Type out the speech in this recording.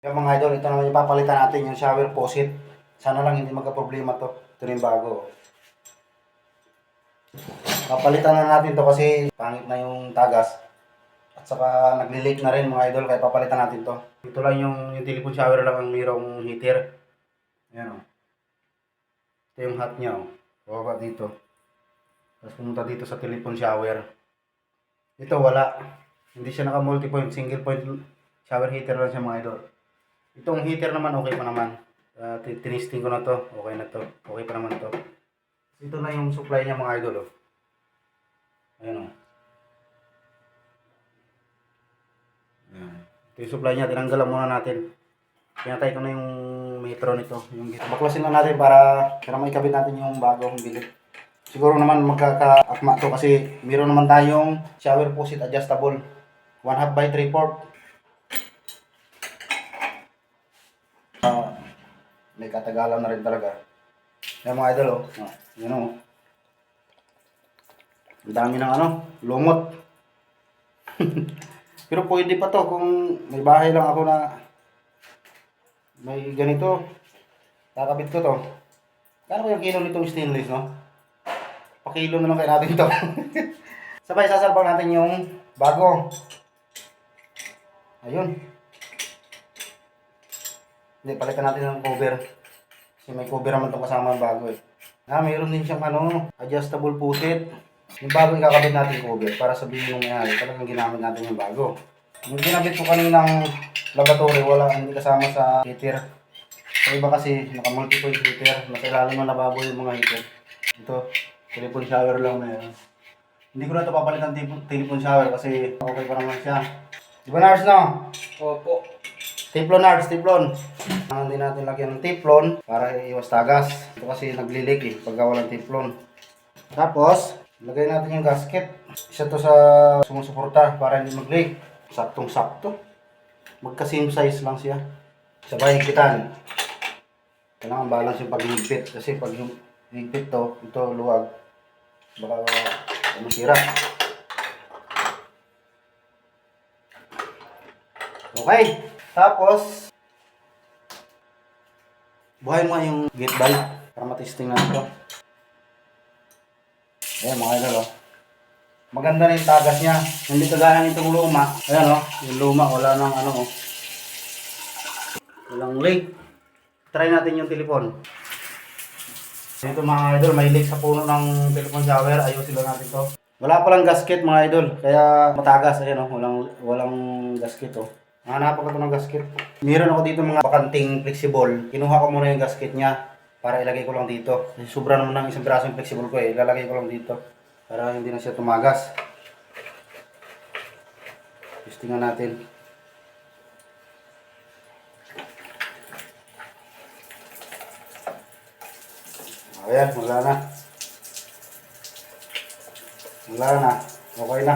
Yung mga idol, ito naman yung papalitan natin yung shower faucet. Sana lang hindi magka-problema to. Ito na yung bago. Papalitan na natin to kasi pangit na yung tagas. At saka nagli-leak na rin mga idol, kaya papalitan natin to. Ito lang yung telephone shower lang ang mayroong heater. Ayan o. Ito yung hot niya o. Baba dito. Tapos pumunta dito sa telephone shower. Ito wala. Hindi siya naka-multi-point, single point shower heater lang siya mga idol. Itong heater naman okay pa naman. Tinisting ko na to. Okay na to. Okay pa naman to. Ito na yung supply niya mga idol. Oh. Ayan o. Ayan. Ito yung supply niya. Tinanggalan muna natin. Pinatay ko na yung metro nito. Yung baklasin na natin para maikabit natin yung bagong bilit. Siguro naman magkaka-akma to kasi meron naman tayong shower faucet adjustable. 1/2 by 3/4. May katagalan na rin talaga. Yan mga idol oh. Yan oh. Ang dami ng lumot. Pero pwede pa to kung may bahay lang ako na may ganito. Kakabit ko to. Kano ba yung kilo nitong stainless no? Pakilo na lang kaya natin to. Sabay sasalpang natin yung bago. Ayun. Hindi, palitan natin ng cover. Kasi may cover naman itong kasama ng bago eh. Mayroon din siyang adjustable faucet. Yung bago ikakabit natin cover para sabihin yung may-ari. Talagang ginamit natin yung bago. Yung ginabit ko kaninang laboratory, hindi kasama sa heater. Sa iba kasi, naka-multi-point heater. Nasa ilalim ng lababo yung mga heater. Ito, telephone shower lang na yun. Hindi ko na ito papalitan telephone shower kasi okay pa naman siya. Di ba Nars no? Opo. Teflon Nars, teflon. Hindi natin lagyan ng teflon para iwas tagas. Ito kasi nagli-leak eh pagka walang teflon. Tapos, lagay natin yung gasket. Isa to sa sumusuporta para hindi mag-leak. Saktong-sakto. Magka-same size lang siya. Sabay higpitan. Kailangan balance yung paghigpit. Kasi pag yung higpit to, ito luwag. Baka masira. Okay. Tapos, buhayin mo yung gate valve para matesting natin ito. Ayan mga idol oh. Maganda na yung tagas niya. Hindi kagaya nitong luma. Ayan oh, yung luma wala nang oh. Walang leak. Try natin yung telepon. Ito mga idol, may leak sa puno ng telephone shower. Ayusin lang natin to. Wala palang gasket mga idol, kaya matagas. Ayan oh, walang gasket oh. Hanapan ko ito ng gasket. Meron ako dito mga bakanting flexible. Kinuha ko muna yung gasket niya para ilagay ko lang dito. Sobra naman ng isang pirasong flexible ko eh. Ilalagay ko lang dito para hindi na siya tumagas. Testingan natin. Ayan, wala na. Wala na. Okay na.